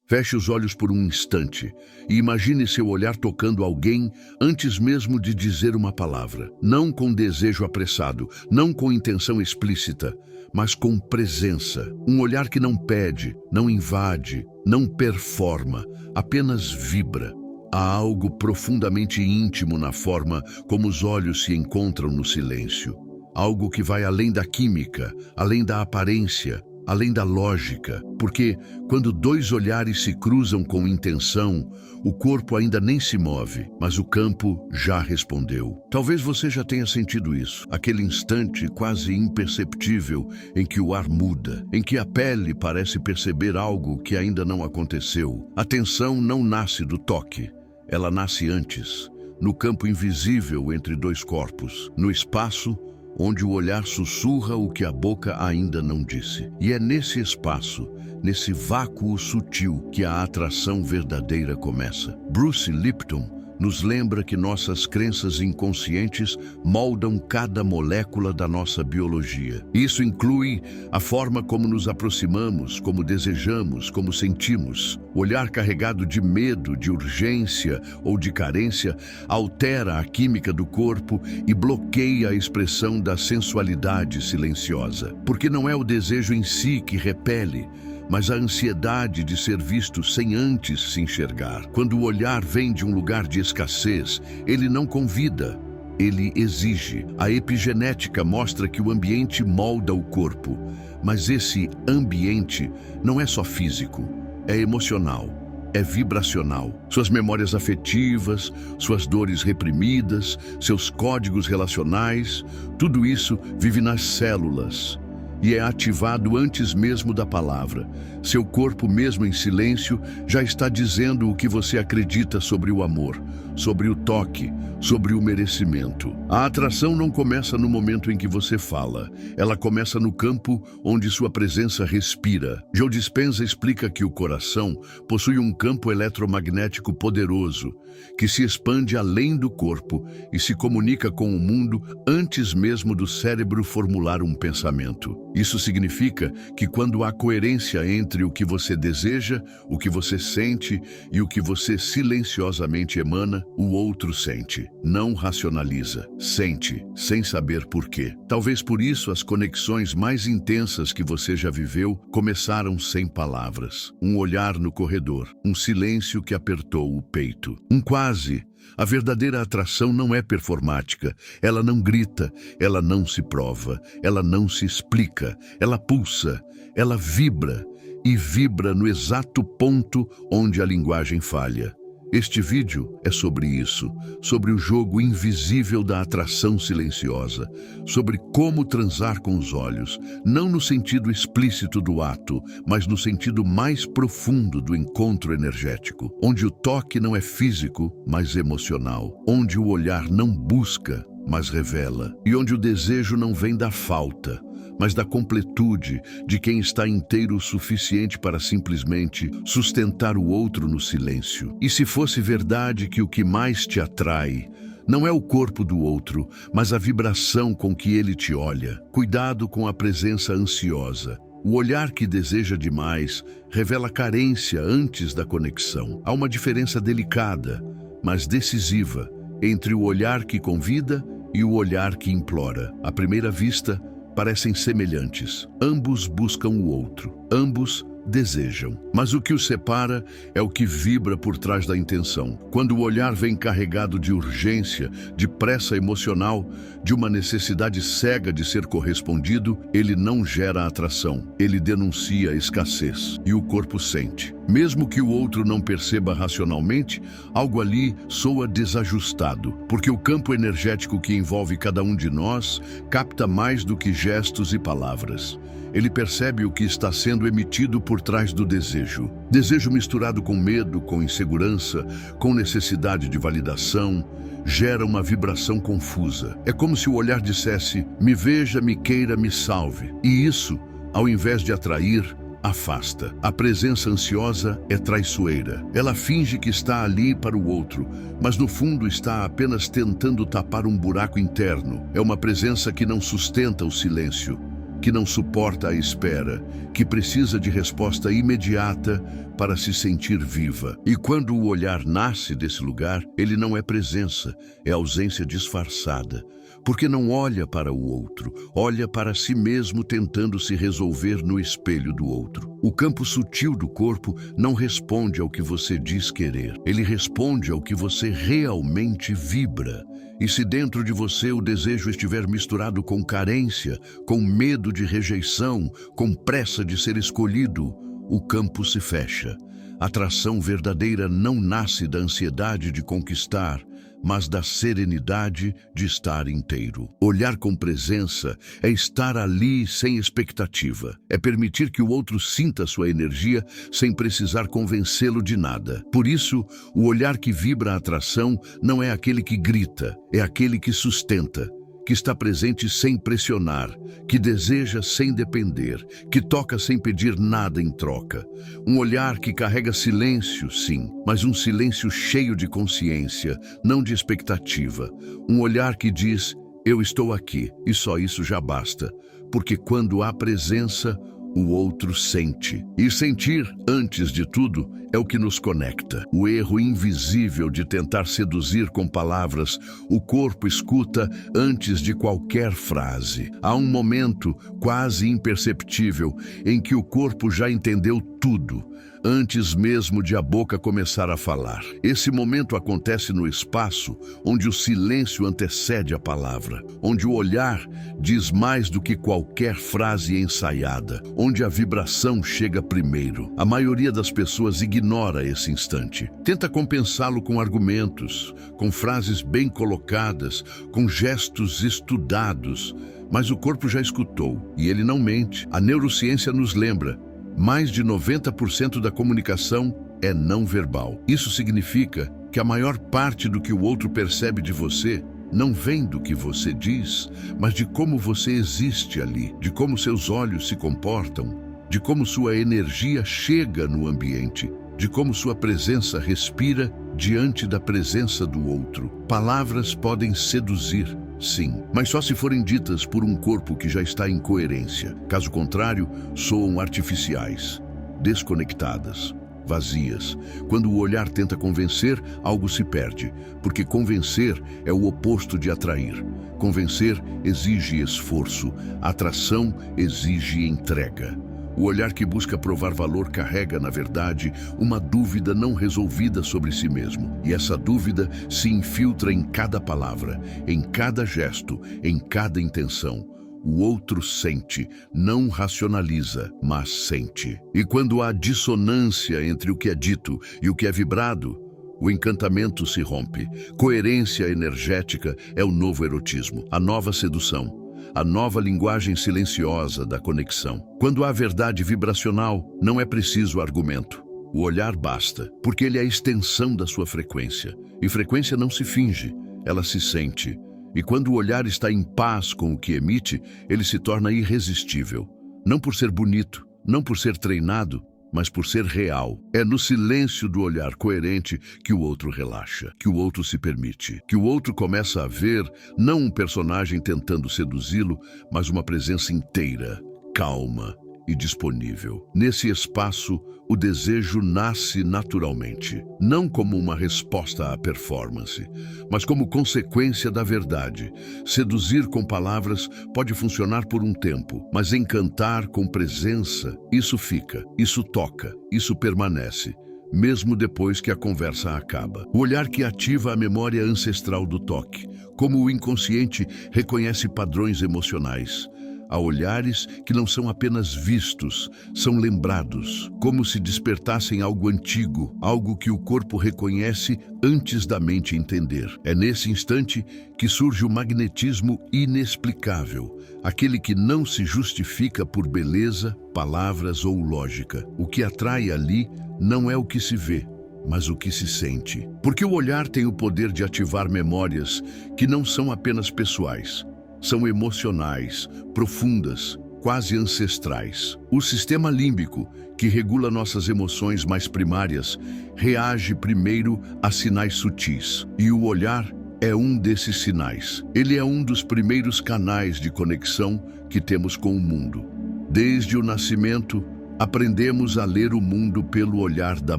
Feche os olhos por um instante e imagine seu olhar tocando alguém antes mesmo de dizer uma palavra. Não com desejo apressado, não com intenção explícita, mas com presença. Um olhar que não pede, não invade, não performa, apenas vibra. Há algo profundamente íntimo na forma como os olhos se encontram no silêncio. Algo que vai além da química, além da aparência, além da lógica, porque quando dois olhares se cruzam com intenção, o corpo ainda nem se move, mas o campo já respondeu. Talvez você já tenha sentido isso, aquele instante quase imperceptível em que o ar muda, em que a pele parece perceber algo que ainda não aconteceu. A tensão não nasce do toque, ela nasce antes, no campo invisível entre dois corpos, no espaço onde o olhar sussurra o que a boca ainda não disse. E é nesse espaço, nesse vácuo sutil, que a atração verdadeira começa. Bruce Lipton nos lembra que nossas crenças inconscientes moldam cada molécula da nossa biologia. Isso inclui a forma como nos aproximamos, como desejamos, como sentimos. O olhar carregado de medo, de urgência ou de carência altera a química do corpo e bloqueia a expressão da sensualidade silenciosa. Porque não é o desejo em si que repele, mas a ansiedade de ser visto sem antes se enxergar. Quando o olhar vem de um lugar de escassez, ele não convida, ele exige. A epigenética mostra que o ambiente molda o corpo, mas esse ambiente não é só físico, é emocional, é vibracional. Suas memórias afetivas, suas dores reprimidas, seus códigos relacionais, tudo isso vive nas células e é ativado antes mesmo da palavra. Seu corpo, mesmo em silêncio, já está dizendo o que você acredita sobre o amor, sobre o toque, sobre o merecimento. A atração não começa no momento em que você fala. Ela começa no campo onde sua presença respira. Joe Dispenza explica que o coração possui um campo eletromagnético poderoso, que se expande além do corpo e se comunica com o mundo antes mesmo do cérebro formular um pensamento. Isso significa que quando há coerência entre o que você deseja, o que você sente e o que você silenciosamente emana, o outro sente. Não racionaliza, sente, sem saber por quê. Talvez por isso as conexões mais intensas que você já viveu começaram sem palavras. Um olhar no corredor, um silêncio que apertou o peito. Um quase. A verdadeira atração não é performática, ela não grita, ela não se prova, ela não se explica, ela pulsa, ela vibra e vibra no exato ponto onde a linguagem falha. Este vídeo é sobre isso, sobre o jogo invisível da atração silenciosa, sobre como transar com os olhos, não no sentido explícito do ato, mas no sentido mais profundo do encontro energético, onde o toque não é físico, mas emocional, onde o olhar não busca, mas revela, e onde o desejo não vem da falta, mas da completude de quem está inteiro o suficiente para simplesmente sustentar o outro no silêncio. E se fosse verdade que o que mais te atrai não é o corpo do outro, mas a vibração com que ele te olha, cuidado com a presença ansiosa. O olhar que deseja demais revela carência antes da conexão. Há uma diferença delicada, mas decisiva, entre o olhar que convida e o olhar que implora. À primeira vista, parecem semelhantes. Ambos buscam o outro. Ambos desejam. Mas o que os separa é o que vibra por trás da intenção. Quando o olhar vem carregado de urgência, de pressa emocional, de uma necessidade cega de ser correspondido, ele não gera atração. Ele denuncia a escassez. E o corpo sente. Mesmo que o outro não perceba racionalmente, algo ali soa desajustado, porque o campo energético que envolve cada um de nós capta mais do que gestos e palavras. Ele percebe o que está sendo emitido por trás do desejo. Desejo misturado com medo, com insegurança, com necessidade de validação, gera uma vibração confusa. É como se o olhar dissesse: me veja, me queira, me salve. E isso, ao invés de atrair, afasta. A presença ansiosa é traiçoeira. Ela finge que está ali para o outro, mas no fundo está apenas tentando tapar um buraco interno. É uma presença que não sustenta o silêncio, que não suporta a espera, que precisa de resposta imediata para se sentir viva. E quando o olhar nasce desse lugar, ele não é presença, é ausência disfarçada. Porque não olha para o outro, olha para si mesmo tentando se resolver no espelho do outro. O campo sutil do corpo não responde ao que você diz querer, ele responde ao que você realmente vibra. E se dentro de você o desejo estiver misturado com carência, com medo de rejeição, com pressa de ser escolhido, o campo se fecha. A atração verdadeira não nasce da ansiedade de conquistar, mas da serenidade de estar inteiro. Olhar com presença é estar ali sem expectativa. É permitir que o outro sinta sua energia sem precisar convencê-lo de nada. Por isso, o olhar que vibra a atração não é aquele que grita, é aquele que sustenta, que está presente sem pressionar, que deseja sem depender, que toca sem pedir nada em troca. Um olhar que carrega silêncio, sim, mas um silêncio cheio de consciência, não de expectativa. Um olhar que diz, eu estou aqui, e só isso já basta, porque quando há presença, o outro sente. E sentir, antes de tudo, é o que nos conecta. O erro invisível de tentar seduzir com palavras, o corpo escuta antes de qualquer frase. Há um momento, quase imperceptível, em que o corpo já entendeu tudo, antes mesmo de a boca começar a falar. Esse momento acontece no espaço onde o silêncio antecede a palavra, onde o olhar diz mais do que qualquer frase ensaiada, onde a vibração chega primeiro. A maioria das pessoas ignora esse instante. Tenta compensá-lo com argumentos, com frases bem colocadas, com gestos estudados, mas o corpo já escutou e ele não mente. A neurociência nos lembra: mais de 90% da comunicação é não verbal. Isso significa que a maior parte do que o outro percebe de você não vem do que você diz, mas de como você existe ali, de como seus olhos se comportam, de como sua energia chega no ambiente, de como sua presença respira diante da presença do outro. Palavras podem seduzir, sim, mas só se forem ditas por um corpo que já está em coerência. Caso contrário, soam artificiais, desconectadas, vazias. Quando o olhar tenta convencer, algo se perde, porque convencer é o oposto de atrair. Convencer exige esforço, atração exige entrega. O olhar que busca provar valor carrega, na verdade, uma dúvida não resolvida sobre si mesmo. E essa dúvida se infiltra em cada palavra, em cada gesto, em cada intenção. O outro sente, não racionaliza, mas sente. E quando há dissonância entre o que é dito e o que é vibrado, o encantamento se rompe. Coerência energética é o novo erotismo, a nova sedução, a nova linguagem silenciosa da conexão. Quando há verdade vibracional, não é preciso argumento. O olhar basta, porque ele é a extensão da sua frequência. E frequência não se finge, ela se sente. E quando o olhar está em paz com o que emite, ele se torna irresistível. Não por ser bonito, não por ser treinado, mas por ser real. É no silêncio do olhar coerente que o outro relaxa, que o outro se permite, que o outro começa a ver não um personagem tentando seduzi-lo, mas uma presença inteira, calma e disponível. Nesse espaço, o desejo nasce naturalmente, não como uma resposta à performance, mas como consequência da verdade. Seduzir com palavras pode funcionar por um tempo, mas encantar com presença, isso fica, isso toca, isso permanece, mesmo depois que a conversa acaba. O olhar que ativa a memória ancestral do toque, como o inconsciente reconhece padrões emocionais. Há olhares que não são apenas vistos, são lembrados, como se despertassem algo antigo, algo que o corpo reconhece antes da mente entender. É nesse instante que surge o magnetismo inexplicável, aquele que não se justifica por beleza, palavras ou lógica. O que atrai ali não é o que se vê, mas o que se sente. Porque o olhar tem o poder de ativar memórias que não são apenas pessoais. São emocionais, profundas, quase ancestrais. O sistema límbico, que regula nossas emoções mais primárias, reage primeiro a sinais sutis. E o olhar é um desses sinais. Ele é um dos primeiros canais de conexão que temos com o mundo. Desde o nascimento, aprendemos a ler o mundo pelo olhar da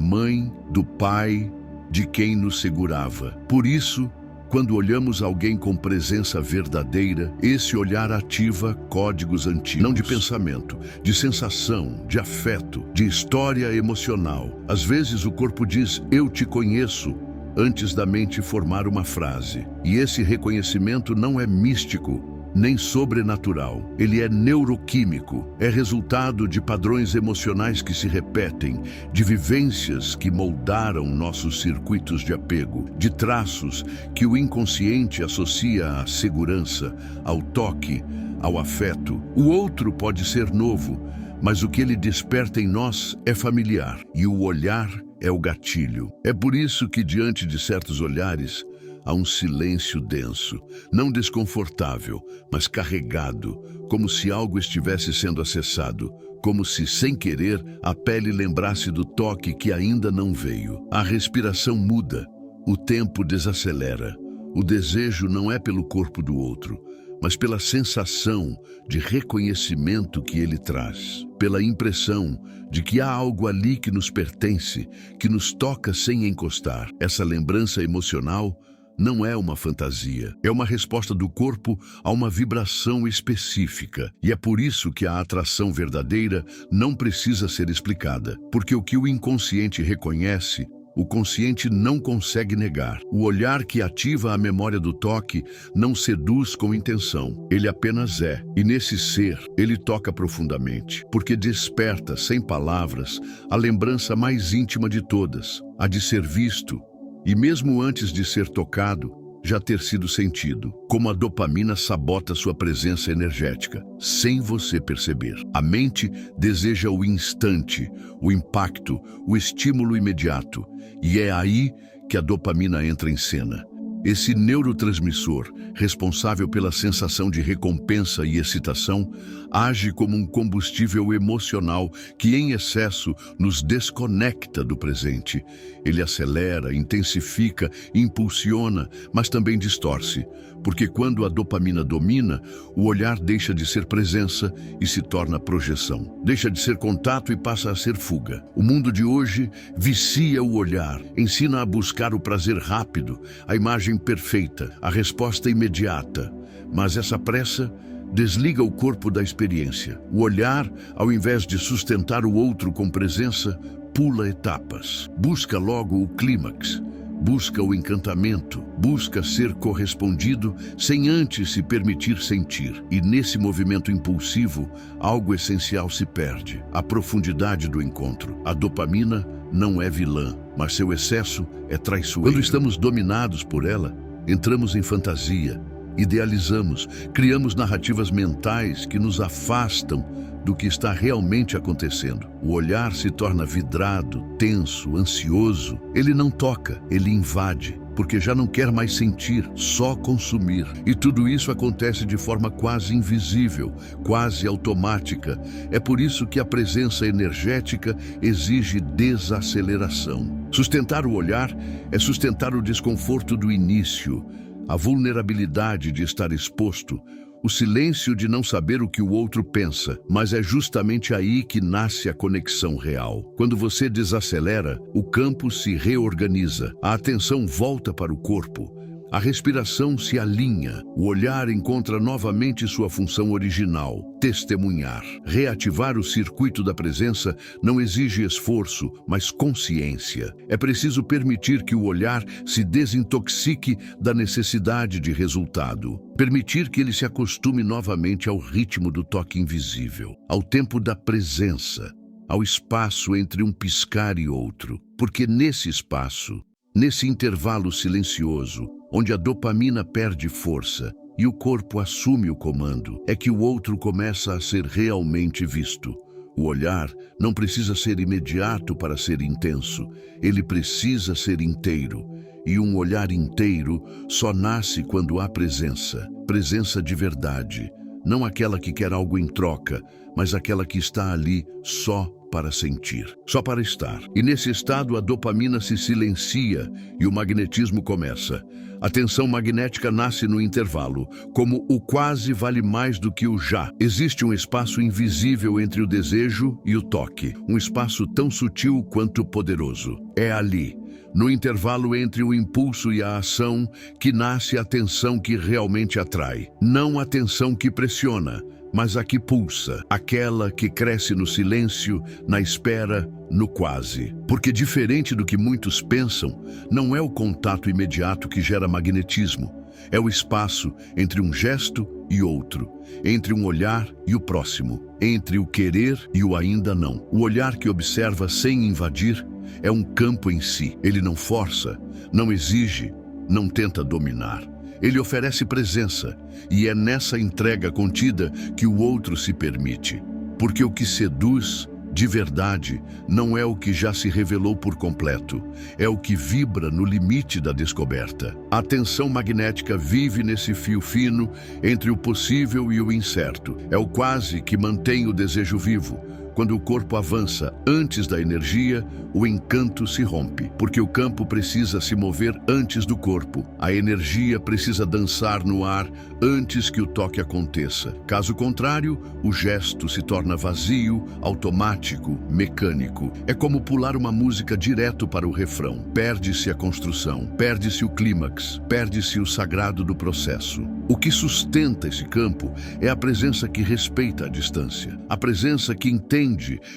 mãe, do pai, de quem nos segurava. Por isso, quando olhamos alguém com presença verdadeira, esse olhar ativa códigos antigos, não de pensamento, de sensação, de afeto, de história emocional. Às vezes o corpo diz, eu te conheço, antes da mente formar uma frase. E esse reconhecimento não é místico, nem sobrenatural. Ele é neuroquímico, é resultado de padrões emocionais que se repetem, de vivências que moldaram nossos circuitos de apego, de traços que o inconsciente associa à segurança, ao toque, ao afeto. O outro pode ser novo, mas o que ele desperta em nós é familiar, e o olhar é o gatilho. É por isso que, diante de certos olhares, há um silêncio denso, não desconfortável, mas carregado, como se algo estivesse sendo acessado, como se, sem querer, a pele lembrasse do toque que ainda não veio. A respiração muda, o tempo desacelera. O desejo não é pelo corpo do outro, mas pela sensação de reconhecimento que ele traz, pela impressão de que há algo ali que nos pertence, que nos toca sem encostar. Essa lembrança emocional não é uma fantasia, é uma resposta do corpo a uma vibração específica. E é por isso que a atração verdadeira não precisa ser explicada, porque o que o inconsciente reconhece, o consciente não consegue negar. O olhar que ativa a memória do toque não seduz com intenção, ele apenas é. E nesse ser, ele toca profundamente, porque desperta, sem palavras, a lembrança mais íntima de todas, a de ser visto, e mesmo antes de ser tocado, já ter sido sentido. Como a dopamina sabota sua presença energética, sem você perceber. A mente deseja o instante, o impacto, o estímulo imediato. E é aí que a dopamina entra em cena. Esse neurotransmissor, responsável pela sensação de recompensa e excitação, age como um combustível emocional que, em excesso, nos desconecta do presente. Ele acelera, intensifica, impulsiona, mas também distorce, porque quando a dopamina domina, o olhar deixa de ser presença e se torna projeção. Deixa de ser contato e passa a ser fuga. O mundo de hoje vicia o olhar, ensina a buscar o prazer rápido, a imagem perfeita, a resposta imediata. Mas essa pressa desliga o corpo da experiência. O olhar, ao invés de sustentar o outro com presença, pula etapas. Busca logo o clímax. Busca o encantamento, busca ser correspondido sem antes se permitir sentir. E nesse movimento impulsivo, algo essencial se perde: a profundidade do encontro. A dopamina não é vilã, mas seu excesso é traiçoeiro. Quando estamos dominados por ela, entramos em fantasia, idealizamos, criamos narrativas mentais que nos afastam do que está realmente acontecendo. O olhar se torna vidrado, tenso, ansioso. Ele não toca, ele invade, porque já não quer mais sentir, só consumir. E tudo isso acontece de forma quase invisível, quase automática. É por isso que a presença energética exige desaceleração. Sustentar o olhar é sustentar o desconforto do início, a vulnerabilidade de estar exposto, o silêncio de não saber o que o outro pensa, mas é justamente aí que nasce a conexão real. Quando você desacelera, o campo se reorganiza, a atenção volta para o corpo, a respiração se alinha, o olhar encontra novamente sua função original, testemunhar. Reativar o circuito da presença não exige esforço, mas consciência. É preciso permitir que o olhar se desintoxique da necessidade de resultado. Permitir que ele se acostume novamente ao ritmo do toque invisível, ao tempo da presença, ao espaço entre um piscar e outro. Porque nesse espaço, nesse intervalo silencioso, onde a dopamina perde força e o corpo assume o comando, é que o outro começa a ser realmente visto. O olhar não precisa ser imediato para ser intenso, ele precisa ser inteiro. E um olhar inteiro só nasce quando há presença, presença de verdade. Não aquela que quer algo em troca, mas aquela que está ali só para sentir, só para estar. E nesse estado a dopamina se silencia e o magnetismo começa. A tensão magnética nasce no intervalo, como o quase vale mais do que o já. Existe um espaço invisível entre o desejo e o toque, um espaço tão sutil quanto poderoso. É ali, no intervalo entre o impulso e a ação, que nasce a tensão que realmente atrai. Não a tensão que pressiona, mas a que pulsa, aquela que cresce no silêncio, na espera, no quase. Porque diferente do que muitos pensam, não é o contato imediato que gera magnetismo. É o espaço entre um gesto e outro, entre um olhar e o próximo, entre o querer e o ainda não. O olhar que observa sem invadir é um campo em si. Ele não força, não exige, não tenta dominar. Ele oferece presença, e é nessa entrega contida que o outro se permite. Porque o que seduz, de verdade, não é o que já se revelou por completo, é o que vibra no limite da descoberta. A tensão magnética vive nesse fio fino entre o possível e o incerto. É o quase que mantém o desejo vivo. Quando o corpo avança antes da energia, o encanto se rompe, porque o campo precisa se mover antes do corpo. A energia precisa dançar no ar antes que o toque aconteça. Caso contrário, o gesto se torna vazio, automático, mecânico. É como pular uma música direto para o refrão. Perde-se a construção, perde-se o clímax, perde-se o sagrado do processo. O que sustenta esse campo é a presença que respeita a distância, a presença que entende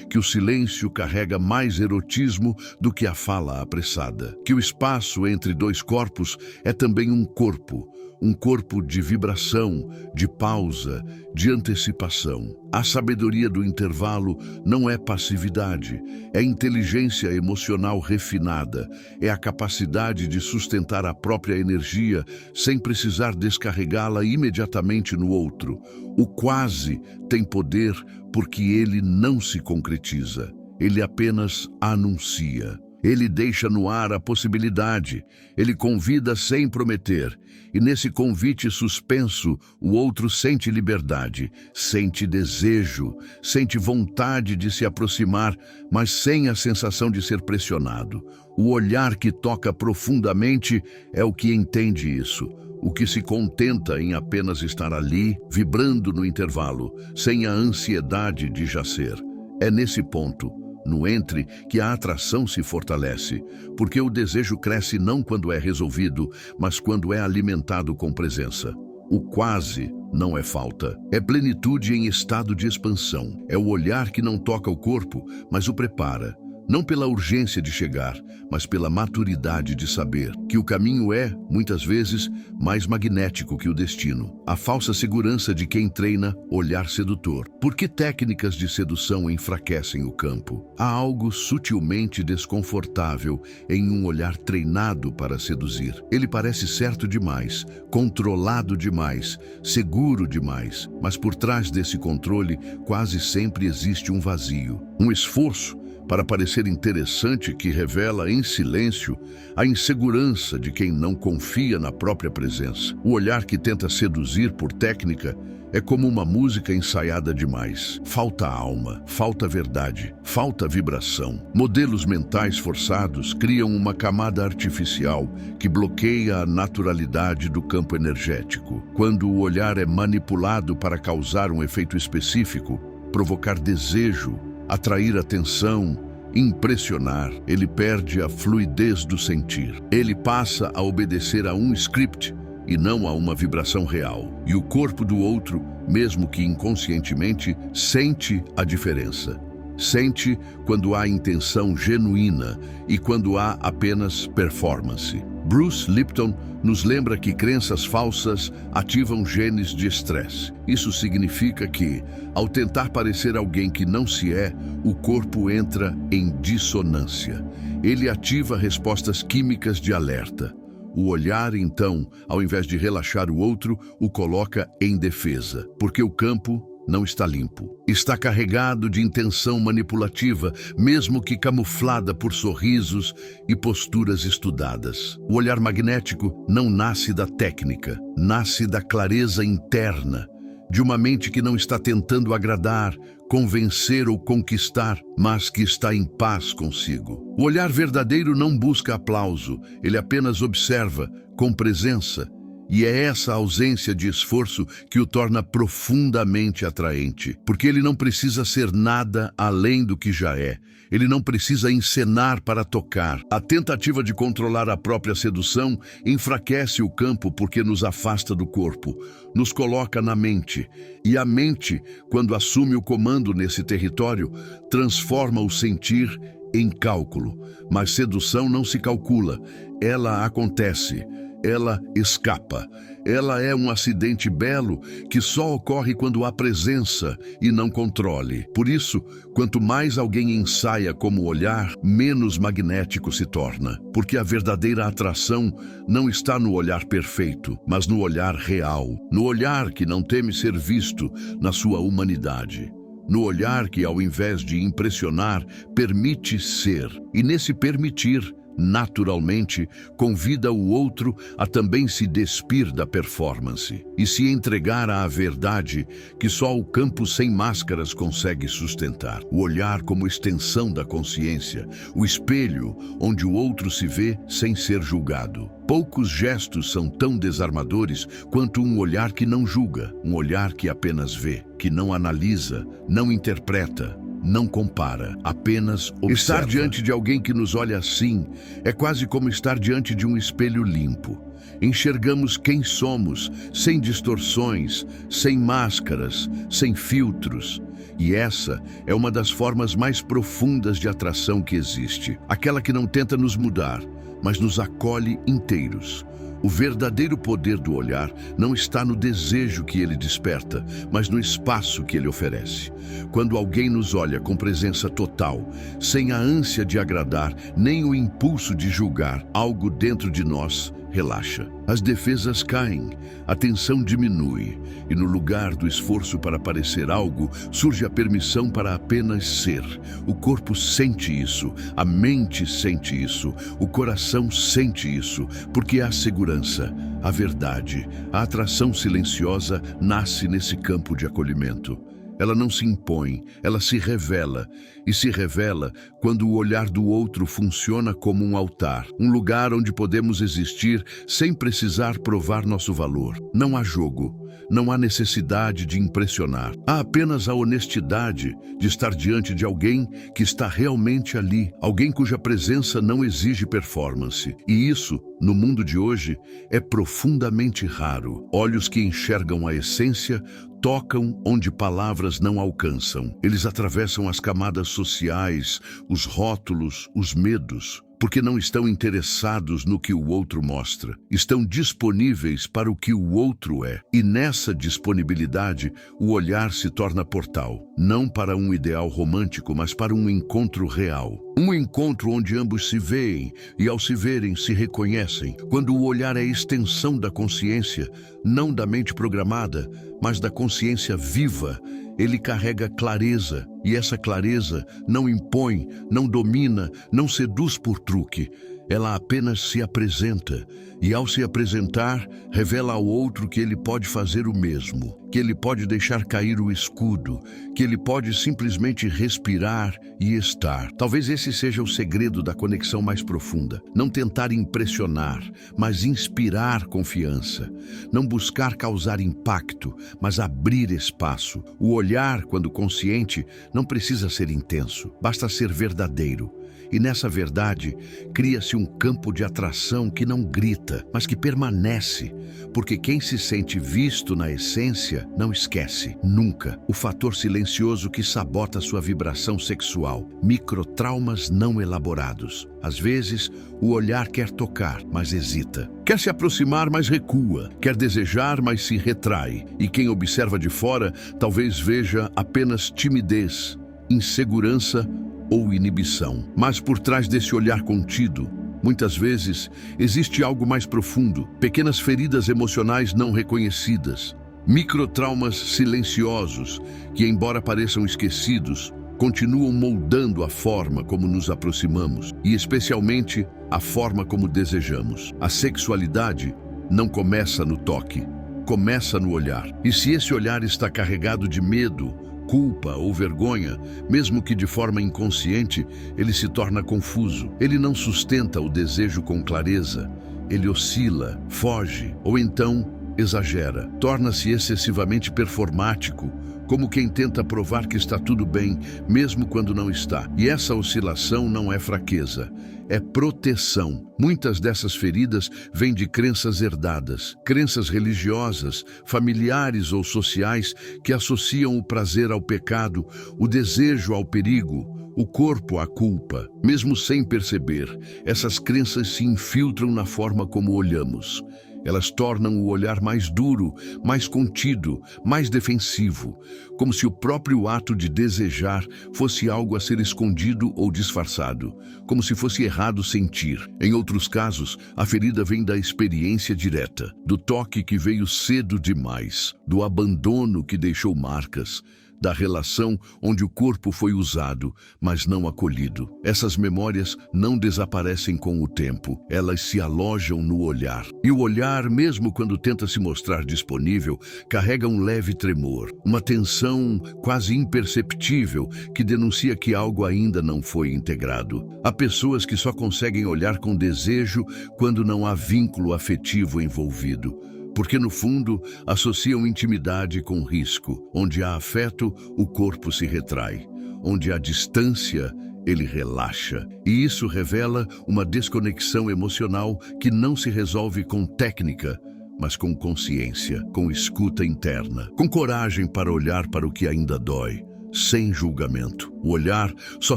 que o silêncio carrega mais erotismo do que a fala apressada, que o espaço entre dois corpos é também um corpo de vibração, de pausa, de antecipação. A sabedoria do intervalo não é passividade, é inteligência emocional refinada, é a capacidade de sustentar a própria energia sem precisar descarregá-la imediatamente no outro. O quase tem poder porque ele não se concretiza, ele apenas anuncia. Ele deixa no ar a possibilidade, ele convida sem prometer, e nesse convite suspenso, o outro sente liberdade, sente desejo, sente vontade de se aproximar, mas sem a sensação de ser pressionado. O olhar que toca profundamente é o que entende isso, o que se contenta em apenas estar ali, vibrando no intervalo, sem a ansiedade de já ser. É nesse ponto, no entre, que a atração se fortalece, porque o desejo cresce não quando é resolvido, mas quando é alimentado com presença. O quase não é falta, é plenitude em estado de expansão. É o olhar que não toca o corpo, mas o prepara, não pela urgência de chegar, mas pela maturidade de saber que o caminho é, muitas vezes, mais magnético que o destino. A falsa segurança de quem treina olhar sedutor. Por que técnicas de sedução enfraquecem o campo? Há algo sutilmente desconfortável em um olhar treinado para seduzir. Ele parece certo demais, controlado demais, seguro demais, mas por trás desse controle quase sempre existe um vazio, um esforço para parecer interessante que revela em silêncio a insegurança de quem não confia na própria presença. O olhar que tenta seduzir por técnica é como uma música ensaiada demais. Falta alma, falta verdade, falta vibração. Modelos mentais forçados criam uma camada artificial que bloqueia a naturalidade do campo energético. Quando o olhar é manipulado para causar um efeito específico, provocar desejo, atrair atenção, impressionar, ele perde a fluidez do sentir. Ele passa a obedecer a um script e não a uma vibração real. E o corpo do outro, mesmo que inconscientemente, sente a diferença. Sente quando há intenção genuína e quando há apenas performance. Bruce Lipton nos lembra que crenças falsas ativam genes de estresse. Isso significa que, ao tentar parecer alguém que não se é, o corpo entra em dissonância. Ele ativa respostas químicas de alerta. O olhar, então, ao invés de relaxar o outro, o coloca em defesa, porque o campo não está limpo. Está carregado de intenção manipulativa, mesmo que camuflada por sorrisos e posturas estudadas. O olhar magnético não nasce da técnica, nasce da clareza interna, de uma mente que não está tentando agradar, convencer ou conquistar, mas que está em paz consigo. O olhar verdadeiro não busca aplauso, ele apenas observa, com presença. E é essa ausência de esforço que o torna profundamente atraente, porque ele não precisa ser nada além do que já é. Ele não precisa encenar para tocar. A tentativa de controlar a própria sedução enfraquece o campo porque nos afasta do corpo, nos coloca na mente. E a mente, quando assume o comando nesse território, transforma o sentir em cálculo. Mas sedução não se calcula, ela acontece. Ela escapa. Ela é um acidente belo que só ocorre quando há presença e não controle. Por isso, quanto mais alguém ensaia como olhar, menos magnético se torna. Porque a verdadeira atração não está no olhar perfeito, mas no olhar real. No olhar que não teme ser visto na sua humanidade. No olhar que, ao invés de impressionar, permite ser. E nesse permitir, naturalmente, convida o outro a também se despir da performance e se entregar à verdade que só o campo sem máscaras consegue sustentar. O olhar como extensão da consciência, o espelho onde o outro se vê sem ser julgado. Poucos gestos são tão desarmadores quanto um olhar que não julga, um olhar que apenas vê, que não analisa, não interpreta, não compara, apenas observa. Estar diante de alguém que nos olha assim é quase como estar diante de um espelho limpo. Enxergamos quem somos, sem distorções, sem máscaras, sem filtros. E essa é uma das formas mais profundas de atração que existe. Aquela que não tenta nos mudar, mas nos acolhe inteiros. O verdadeiro poder do olhar não está no desejo que ele desperta, mas no espaço que ele oferece. Quando alguém nos olha com presença total, sem a ânsia de agradar, nem o impulso de julgar, algo dentro de nós relaxa. As defesas caem, a tensão diminui, e no lugar do esforço para parecer algo, surge a permissão para apenas ser. O corpo sente isso, a mente sente isso, o coração sente isso, porque há segurança, a verdade, a atração silenciosa nasce nesse campo de acolhimento. Ela não se impõe, ela se revela. E se revela quando o olhar do outro funciona como um altar, um lugar onde podemos existir sem precisar provar nosso valor. Não há jogo, não há necessidade de impressionar. Há apenas a honestidade de estar diante de alguém que está realmente ali, alguém cuja presença não exige performance. E isso, no mundo de hoje, é profundamente raro. Olhos que enxergam a essência tocam onde palavras não alcançam. Eles atravessam as camadas sociais, os rótulos, os medos, porque não estão interessados no que o outro mostra. Estão disponíveis para o que o outro é. E nessa disponibilidade, o olhar se torna portal, não para um ideal romântico, mas para um encontro real. Um encontro onde ambos se veem e, ao se verem, se reconhecem. Quando o olhar é extensão da consciência, não da mente programada, mas da consciência viva, ele carrega clareza, e essa clareza não impõe, não domina, não seduz por truque. Ela apenas se apresenta, e ao se apresentar, revela ao outro que ele pode fazer o mesmo, que ele pode deixar cair o escudo, que ele pode simplesmente respirar e estar. Talvez esse seja o segredo da conexão mais profunda. Não tentar impressionar, mas inspirar confiança. Não buscar causar impacto, mas abrir espaço. O olhar, quando consciente, não precisa ser intenso, basta ser verdadeiro. E nessa verdade, cria-se um campo de atração que não grita, mas que permanece, porque quem se sente visto na essência não esquece, nunca, o fator silencioso que sabota sua vibração sexual, microtraumas não elaborados. Às vezes, o olhar quer tocar, mas hesita. Quer se aproximar, mas recua. Quer desejar, mas se retrai. E quem observa de fora, talvez veja apenas timidez, insegurança ou inibição. Mas por trás desse olhar contido, muitas vezes, existe algo mais profundo, pequenas feridas emocionais não reconhecidas, microtraumas silenciosos que, embora pareçam esquecidos, continuam moldando a forma como nos aproximamos e, especialmente, a forma como desejamos. A sexualidade não começa no toque, começa no olhar. E se esse olhar está carregado de medo, culpa ou vergonha, mesmo que de forma inconsciente, ele se torna confuso. Ele não sustenta o desejo com clareza. Ele oscila, foge ou então exagera. Torna-se excessivamente performático, como quem tenta provar que está tudo bem, mesmo quando não está. E essa oscilação não é fraqueza, é proteção. Muitas dessas feridas vêm de crenças herdadas, crenças religiosas, familiares ou sociais que associam o prazer ao pecado, o desejo ao perigo, o corpo à culpa. Mesmo sem perceber, essas crenças se infiltram na forma como olhamos. Elas tornam o olhar mais duro, mais contido, mais defensivo, como se o próprio ato de desejar fosse algo a ser escondido ou disfarçado, como se fosse errado sentir. Em outros casos, a ferida vem da experiência direta, do toque que veio cedo demais, do abandono que deixou marcas, da relação onde o corpo foi usado, mas não acolhido. Essas memórias não desaparecem com o tempo, elas se alojam no olhar. E o olhar, mesmo quando tenta se mostrar disponível, carrega um leve tremor, uma tensão quase imperceptível que denuncia que algo ainda não foi integrado. Há pessoas que só conseguem olhar com desejo quando não há vínculo afetivo envolvido. Porque, no fundo, associam intimidade com risco. Onde há afeto, o corpo se retrai. Onde há distância, ele relaxa. E isso revela uma desconexão emocional que não se resolve com técnica, mas com consciência, com escuta interna, com coragem para olhar para o que ainda dói, sem julgamento. O olhar só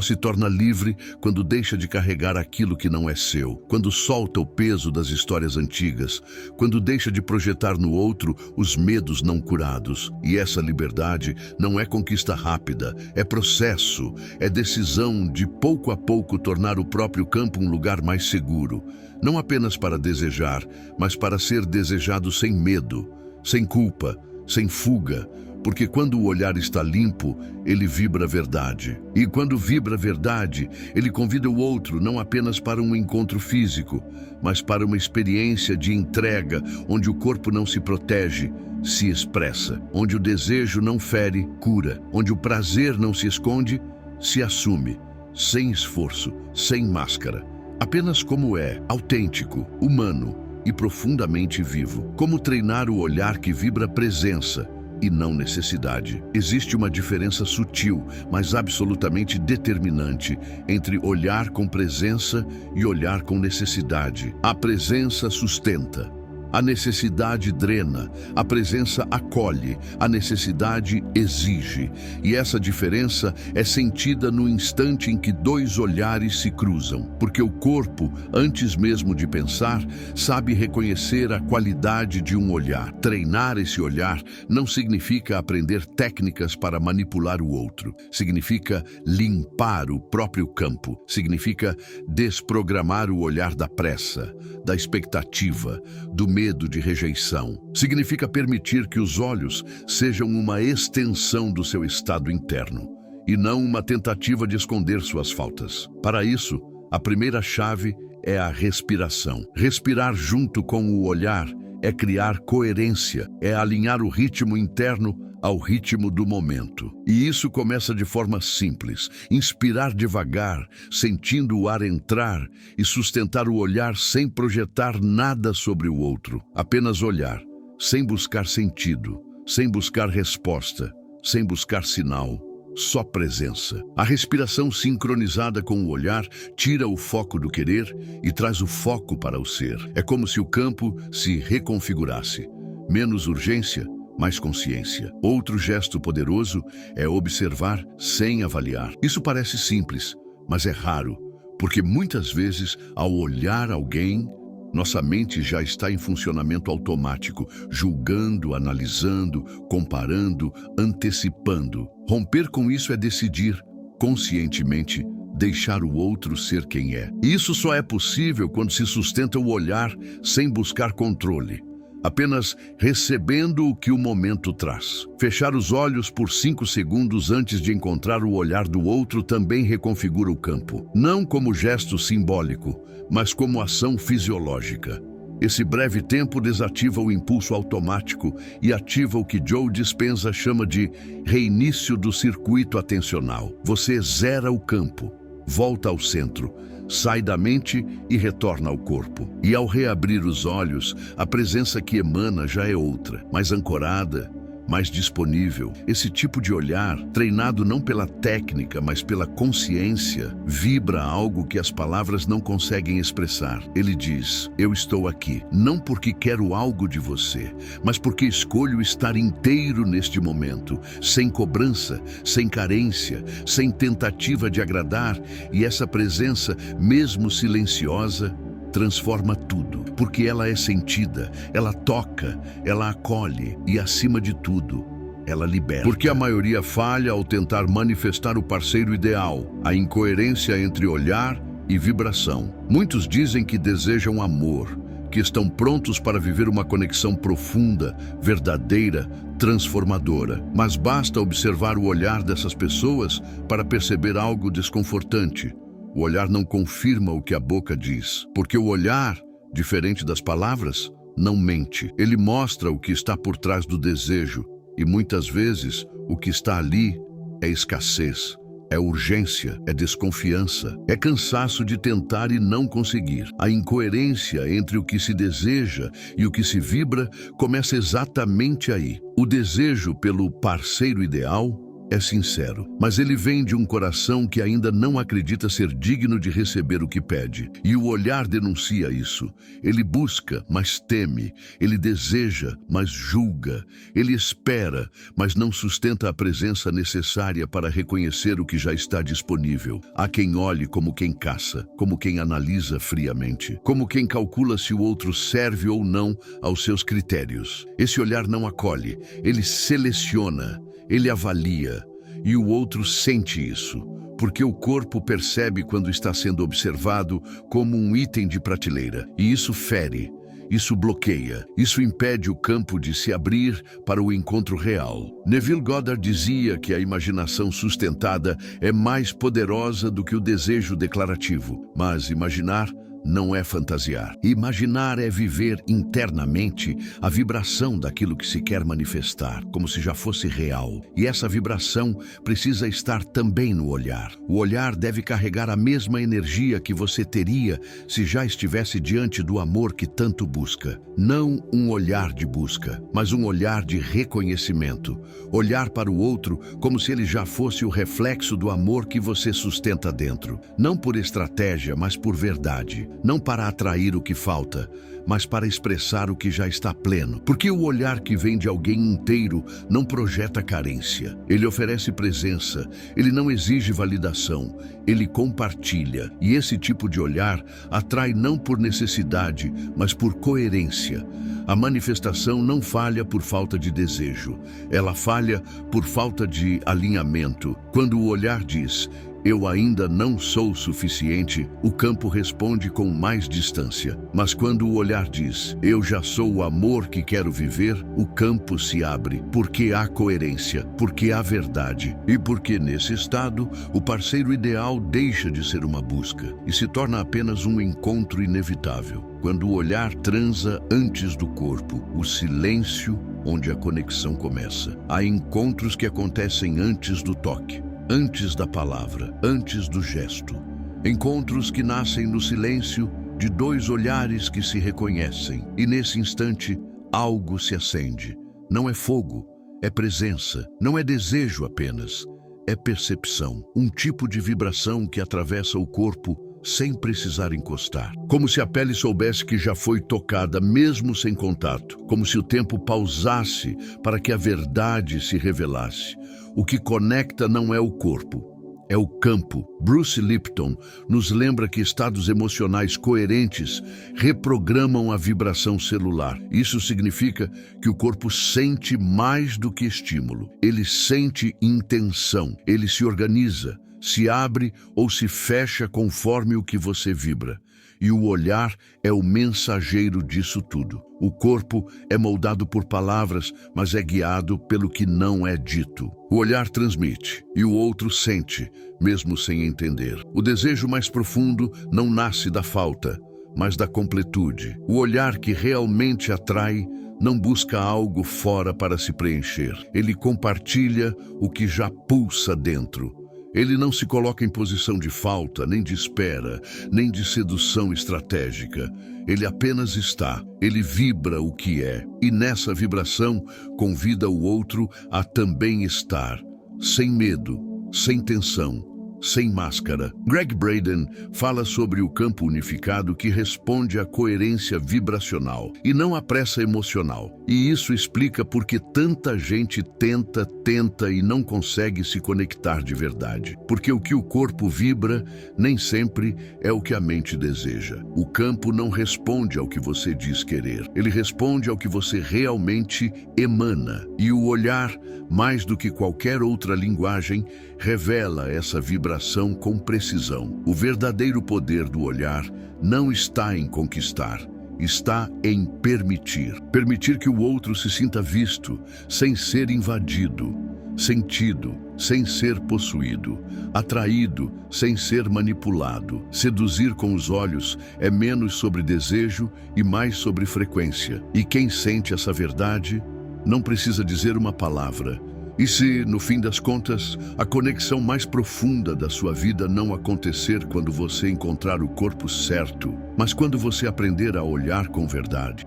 se torna livre quando deixa de carregar aquilo que não é seu, quando solta o peso das histórias antigas, quando deixa de projetar no outro os medos não curados. E essa liberdade não é conquista rápida, é processo, é decisão de pouco a pouco tornar o próprio campo um lugar mais seguro, não apenas para desejar, mas para ser desejado sem medo, sem culpa, sem fuga. Porque quando o olhar está limpo, ele vibra a verdade. E quando vibra a verdade, ele convida o outro não apenas para um encontro físico, mas para uma experiência de entrega, onde o corpo não se protege, se expressa. Onde o desejo não fere, cura. Onde o prazer não se esconde, se assume. Sem esforço, sem máscara. Apenas como é, autêntico, humano e profundamente vivo. Como treinar o olhar que vibra presença e não necessidade. Existe uma diferença sutil, mas absolutamente determinante, entre olhar com presença e olhar com necessidade. A presença sustenta. A necessidade drena, a presença acolhe, a necessidade exige. E essa diferença é sentida no instante em que dois olhares se cruzam, porque o corpo, antes mesmo de pensar, sabe reconhecer a qualidade de um olhar. Treinar esse olhar não significa aprender técnicas para manipular o outro. Significa limpar o próprio campo. Significa desprogramar o olhar da pressa, da expectativa, do medo de rejeição. Significa permitir que os olhos sejam uma extensão do seu estado interno e não uma tentativa de esconder suas faltas. Para isso, a primeira chave é a respiração. Respirar junto com o olhar é criar coerência, é alinhar o ritmo interno ao ritmo do momento. E isso começa de forma simples. Inspirar devagar, sentindo o ar entrar e sustentar o olhar sem projetar nada sobre o outro. Apenas olhar, sem buscar sentido, sem buscar resposta, sem buscar sinal. Só presença. A respiração sincronizada com o olhar tira o foco do querer e traz o foco para o ser. É como se o campo se reconfigurasse. Menos urgência, mais consciência. Outro gesto poderoso é observar sem avaliar. Isso parece simples, mas é raro, porque muitas vezes, ao olhar alguém, nossa mente já está em funcionamento automático, julgando, analisando, comparando, antecipando. Romper com isso é decidir, conscientemente, deixar o outro ser quem é. Isso só é possível quando se sustenta o olhar sem buscar controle, apenas recebendo o que o momento traz. Fechar os olhos por 5 segundos antes de encontrar o olhar do outro também reconfigura o campo. Não como gesto simbólico, mas como ação fisiológica. Esse breve tempo desativa o impulso automático e ativa o que Joe Dispenza chama de reinício do circuito atencional. Você zera o campo, volta ao centro, sai da mente e retorna ao corpo. E ao reabrir os olhos, a presença que emana já é outra, mais ancorada, mais disponível. Esse tipo de olhar, treinado não pela técnica, mas pela consciência, vibra algo que as palavras não conseguem expressar. Ele diz: eu estou aqui, não porque quero algo de você, mas porque escolho estar inteiro neste momento, sem cobrança, sem carência, sem tentativa de agradar, e essa presença, mesmo silenciosa, transforma tudo, porque ela é sentida, ela toca, ela acolhe e, acima de tudo, ela liberta. Porque a maioria falha ao tentar manifestar o parceiro ideal, a incoerência entre olhar e vibração. Muitos dizem que desejam amor, que estão prontos para viver uma conexão profunda, verdadeira, transformadora. Mas basta observar o olhar dessas pessoas para perceber algo desconfortante. O olhar não confirma o que a boca diz, porque o olhar, diferente das palavras, não mente. Ele mostra o que está por trás do desejo, e muitas vezes o que está ali é escassez, é urgência, é desconfiança, é cansaço de tentar e não conseguir. A incoerência entre o que se deseja e o que se vibra começa exatamente aí. O desejo pelo parceiro ideal é sincero, mas ele vem de um coração que ainda não acredita ser digno de receber o que pede. E o olhar denuncia isso. Ele busca, mas teme. Ele deseja, mas julga. Ele espera, mas não sustenta a presença necessária para reconhecer o que já está disponível. Há quem olhe como quem caça, como quem analisa friamente, como quem calcula se o outro serve ou não aos seus critérios. Esse olhar não acolhe, ele seleciona. Ele avalia, e o outro sente isso, porque o corpo percebe quando está sendo observado como um item de prateleira. E isso fere, isso bloqueia, isso impede o campo de se abrir para o encontro real. Neville Goddard dizia que a imaginação sustentada é mais poderosa do que o desejo declarativo, mas imaginar não é fantasiar. Imaginar é viver internamente a vibração daquilo que se quer manifestar, como se já fosse real. E essa vibração precisa estar também no olhar. O olhar deve carregar a mesma energia que você teria se já estivesse diante do amor que tanto busca. Não um olhar de busca, mas um olhar de reconhecimento. Olhar para o outro como se ele já fosse o reflexo do amor que você sustenta dentro. Não por estratégia, mas por verdade. Não para atrair o que falta, mas para expressar o que já está pleno. Porque o olhar que vem de alguém inteiro não projeta carência. Ele oferece presença, ele não exige validação, ele compartilha. E esse tipo de olhar atrai não por necessidade, mas por coerência. A manifestação não falha por falta de desejo, ela falha por falta de alinhamento. Quando o olhar diz: eu ainda não sou suficiente, o campo responde com mais distância. Mas quando o olhar diz: eu já sou o amor que quero viver, o campo se abre, porque há coerência, porque há verdade. E porque nesse estado, o parceiro ideal deixa de ser uma busca e se torna apenas um encontro inevitável. Quando o olhar transa antes do corpo, o silêncio onde a conexão começa. Há encontros que acontecem antes do toque, antes da palavra, antes do gesto. Encontros que nascem no silêncio de dois olhares que se reconhecem. E nesse instante, algo se acende. Não é fogo, é presença. Não é desejo apenas, é percepção. Um tipo de vibração que atravessa o corpo sem precisar encostar. Como se a pele soubesse que já foi tocada, mesmo sem contato. Como se o tempo pausasse para que a verdade se revelasse. O que conecta não é o corpo, é o campo. Bruce Lipton nos lembra que estados emocionais coerentes reprogramam a vibração celular. Isso significa que o corpo sente mais do que estímulo. Ele sente intenção, ele se organiza, se abre ou se fecha conforme o que você vibra. E o olhar é o mensageiro disso tudo. O corpo é moldado por palavras, mas é guiado pelo que não é dito. O olhar transmite, e o outro sente, mesmo sem entender. O desejo mais profundo não nasce da falta, mas da completude. O olhar que realmente atrai não busca algo fora para se preencher. Ele compartilha o que já pulsa dentro. Ele não se coloca em posição de falta, nem de espera, nem de sedução estratégica. Ele apenas está. Ele vibra o que é. E nessa vibração convida o outro a também estar. Sem medo, sem tensão, sem máscara. Greg Braden fala sobre o campo unificado que responde à coerência vibracional e não à pressa emocional. E isso explica por que tanta gente tenta e não consegue se conectar de verdade. Porque o que o corpo vibra nem sempre é o que a mente deseja. O campo não responde ao que você diz querer. Ele responde ao que você realmente emana. E o olhar, mais do que qualquer outra linguagem, revela essa vibração com precisão. O verdadeiro poder do olhar não está em conquistar, está em permitir. Permitir que o outro se sinta visto, sem ser invadido, sentido, sem ser possuído, atraído, sem ser manipulado. Seduzir com os olhos é menos sobre desejo e mais sobre frequência. E quem sente essa verdade não precisa dizer uma palavra. E se, no fim das contas, a conexão mais profunda da sua vida não acontecer quando você encontrar o corpo certo, mas quando você aprender a olhar com verdade,